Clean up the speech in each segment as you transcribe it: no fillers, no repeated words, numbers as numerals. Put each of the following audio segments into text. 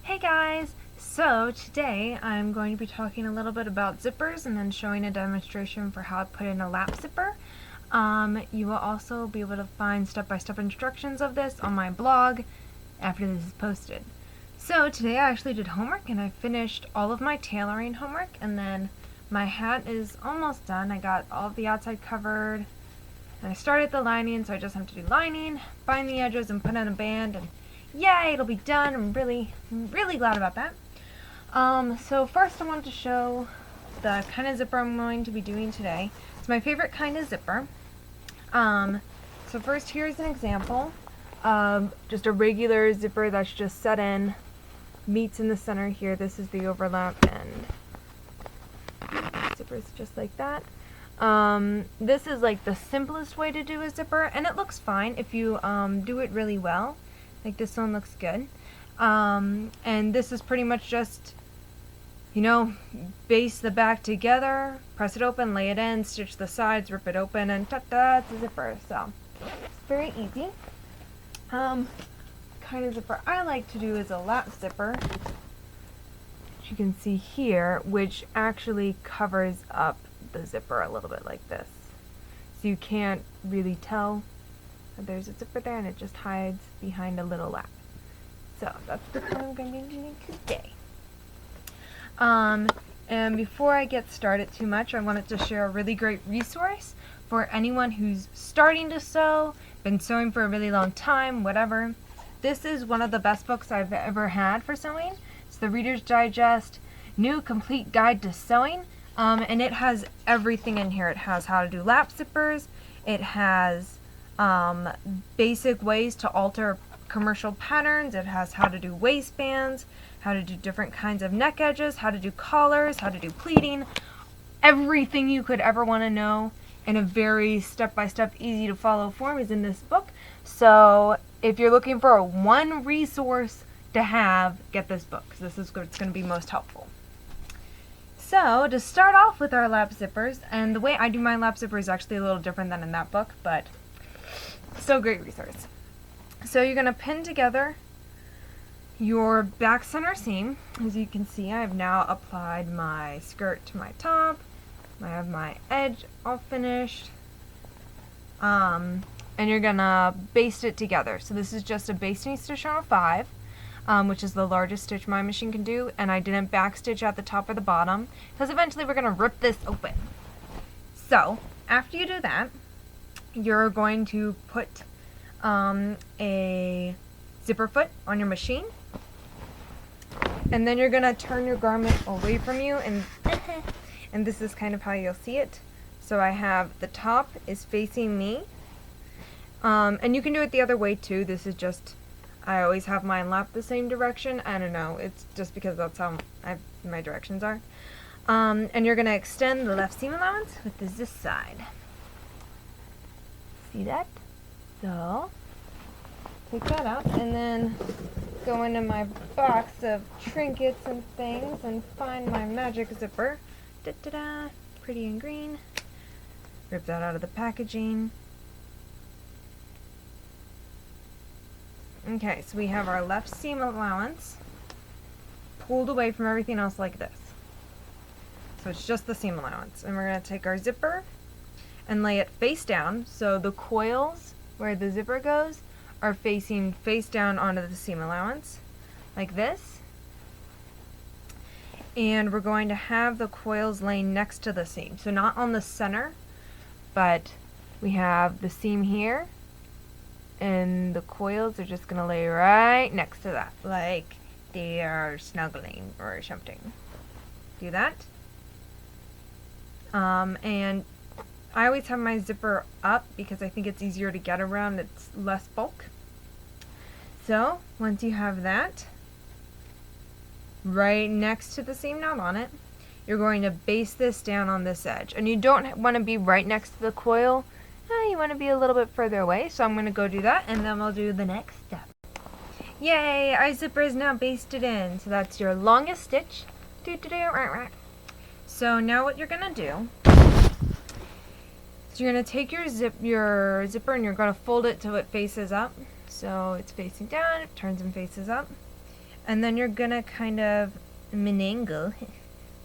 Hey guys! So today I'm going to be talking a little bit about zippers and then showing a demonstration for how to put in a lap zipper. You will also be able to find step-by-step instructions of this on my blog after this is posted. So today I actually did homework and I finished all of my tailoring homework, and then my hat is almost done. I got all of the outside covered and I started the lining, so I just have to do lining, bind the edges, and put in a band, and yay, it'll be done. I'm really glad about that. So first I wanted to show the kind of zipper I'm going to be doing today. It's my favorite kind of zipper. So first, here's an example of just a regular zipper that's just set in, meets in the center here. This is the overlap, and zipper's just like that. This is like the simplest way to do a zipper, and it looks fine if you do it really well. Like this one looks good. And this is pretty much just, baste the back together, press it open, lay it in, stitch the sides, rip it open, and ta-da, it's a zipper. So it's very easy. Kind of zipper I like to do is a lap zipper, which you can see here, which actually covers up the zipper a little bit like this. So you can't really tell that there's a zipper there, and it just hides behind a little lap. So that's the one I'm going to be doing today. And before I get started too much, I wanted to share a really great resource for anyone who's starting to sew, been sewing for a really long time, whatever. This is one of the best books I've ever had for sewing. It's the Reader's Digest New Complete Guide to Sewing, and it has everything in here. It has how to do lap zippers, it has basic ways to alter commercial patterns, it has how to do waistbands, how to do different kinds of neck edges, how to do collars, how to do pleating, everything you could ever want to know in a very step-by-step, easy to follow form is in this book. So if you're looking for one resource to have, get this book, because this is what's going to be most helpful. So to start off with our lap zippers, and the way I do my lap zipper is actually a little different than in that book, but still great resource. So you're going to pin together your back center seam. As you can see, I have now applied my skirt to my top. I have my edge all finished. And you're going to baste it together. So this is just a basting stitch on a 5, which is the largest stitch my machine can do. And I didn't backstitch at the top or the bottom, because eventually we're going to rip this open. So after you do that, you're going to put a zipper foot on your machine, and then you're going to turn your garment away from you, and this is kind of how you'll see it. So I have the top is facing me, and you can do it the other way too. This is just, I always have mine lap the same direction. I don't know, it's just because that's how my directions are. And you're going to extend the left seam allowance with this side. See that? So take that out and then go into my box of trinkets and things and find my magic zipper. Da-da-da, pretty and green. Rip that out of the packaging. Okay, so we have our left seam allowance pulled away from everything else like this. So it's just the seam allowance. And we're going to take our zipper and lay it face down, so the coils where the zipper goes are facing face down onto the seam allowance, like this. And we're going to have the coils laying next to the seam, so not on the center, but we have the seam here, and the coils are just going to lay right next to that, like they are snuggling or something. Do that. And I always have my zipper up because I think it's easier to get around, it's less bulk. So once you have that right next to the seam, not on it, you're going to baste this down on this edge. And you don't want to be right next to the coil, you want to be a little bit further away. So I'm going to go do that, and then we'll do the next step. Yay, our zipper is now basted in. So that's your longest stitch. So now what you're going to do, so you're going to take your zipper and you're going to fold it till it faces up. So it's facing down, it turns and faces up. And then you're gonna kind of menangle,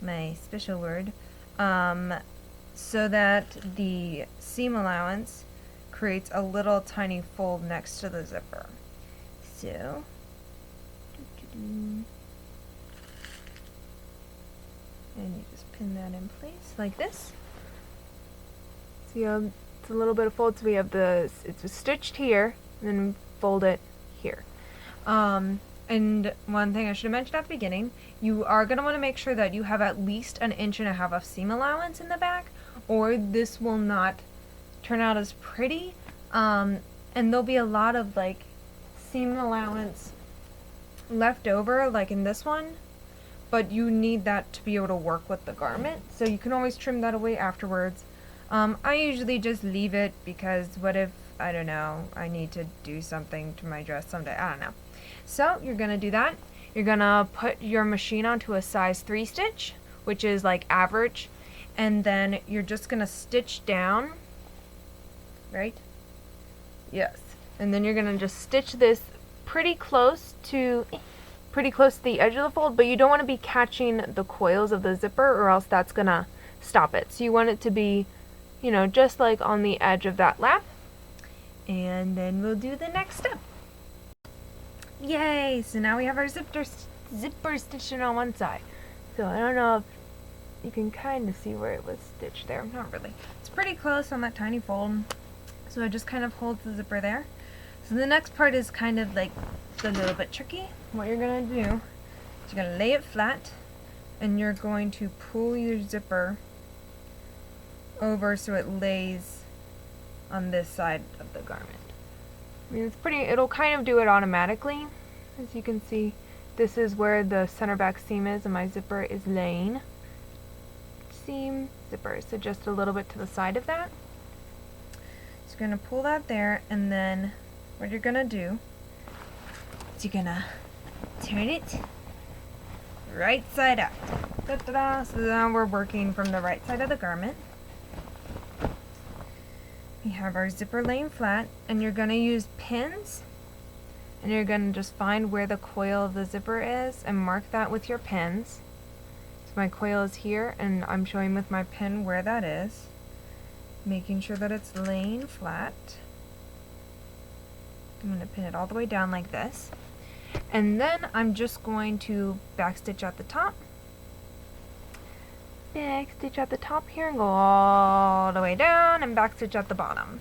my special word, so that the seam allowance creates a little tiny fold next to the zipper. So, and you just pin that in place like this. See how it's a little bit of fold, so we have it's stitched here, and then fold it here. And one thing I should have mentioned at the beginning, you are going to want to make sure that you have at least 1.5 inches of seam allowance in the back, or this will not turn out as pretty. And there'll be a lot of like seam allowance left over, like in this one, but you need that to be able to work with the garment, so you can always trim that away afterwards. I usually just leave it because what if, I don't know, I need to do something to my dress someday, I don't know. So you're gonna do that. You're gonna put your machine onto a size 3 stitch, which is like average, and then you're just gonna stitch down, right? Yes. And then you're gonna just stitch this pretty close to the edge of the fold, but you don't want to be catching the coils of the zipper, or else that's gonna stop it. So you want it to be, you know, just like on the edge of that lap. And then we'll do the next step. Yay! So now we have our zipper stitched on one side. So I don't know if you can kind of see where it was stitched there. Not really. It's pretty close on that tiny fold. So it just kind of holds the zipper there. So the next part is kind of like a little bit tricky. What you're going to do is you're going to lay it flat, and you're going to pull your zipper over so it lays on this side of the garment. I mean, it'll kind of do it automatically. As you can see, this is where the center back seam is, and my zipper is laying. Seam, zipper, so just a little bit to the side of that. So you're going to pull that there, and then what you're going to do is you're going to turn it right side up. Da-da-da. So now we're working from the right side of the garment. We have our zipper laying flat, and you're going to use pins, and you're going to just find where the coil of the zipper is and mark that with your pins. So my coil is here, and I'm showing with my pin where that is, making sure that it's laying flat. I'm going to pin it all the way down like this, and then I'm just going to backstitch at the top. Backstitch at the top here and go all the way down, and backstitch at the bottom,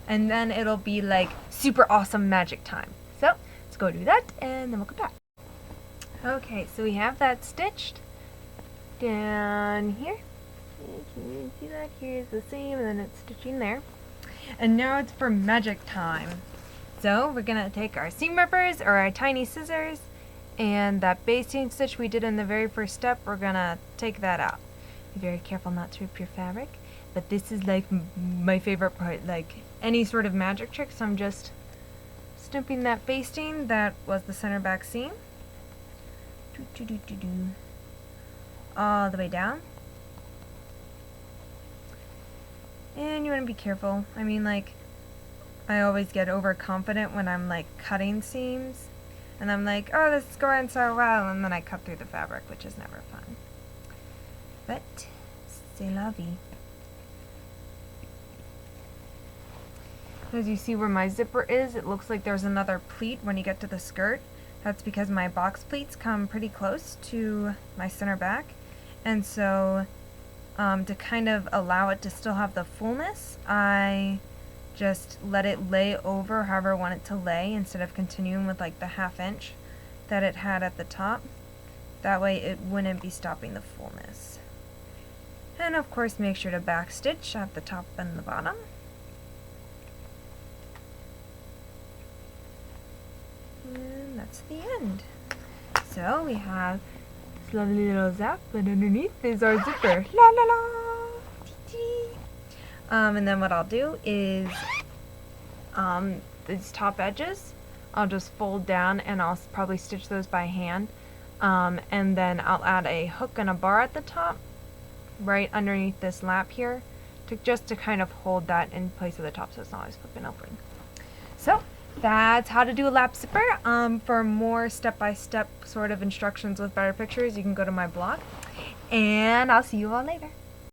and then it'll be like super awesome magic time. So let's go do that, and then we'll come back. Okay, so we have that stitched down here. Can you see that? Here's the seam, and then it's stitching there. And now it's for magic time. So we're gonna take our seam rippers or our tiny scissors, and that basting stitch we did in the very first step, we're gonna take that out. Be very careful not to rip your fabric, but this is like my favorite part, like any sort of magic trick. So I'm just stamping that basting that was the center back seam all the way down. And you want to be careful. I mean, like, I always get overconfident when I'm like cutting seams, and I'm like, oh, this is going so well, and then I cut through the fabric, which is never fun. But c'est la vie. As you see where my zipper is, it looks like there's another pleat when you get to the skirt. That's because my box pleats come pretty close to my center back, and so to kind of allow it to still have the fullness, I just let it lay over however I want it to lay, instead of continuing with like the 1/2 inch that it had at the top. That way it wouldn't be stopping the fullness. And of course, make sure to backstitch at the top and the bottom. And that's the end. So we have this lovely little zap, and underneath is our zipper. La la la! And then what I'll do is these top edges, I'll just fold down, and I'll probably stitch those by hand. And then I'll add a hook and a bar at the top, right underneath this lap here, just to kind of hold that in place at the top so it's not always flipping open. So That's how to do a lap zipper. For more step-by-step sort of instructions with better pictures, you can go to my blog. And I'll see you all later.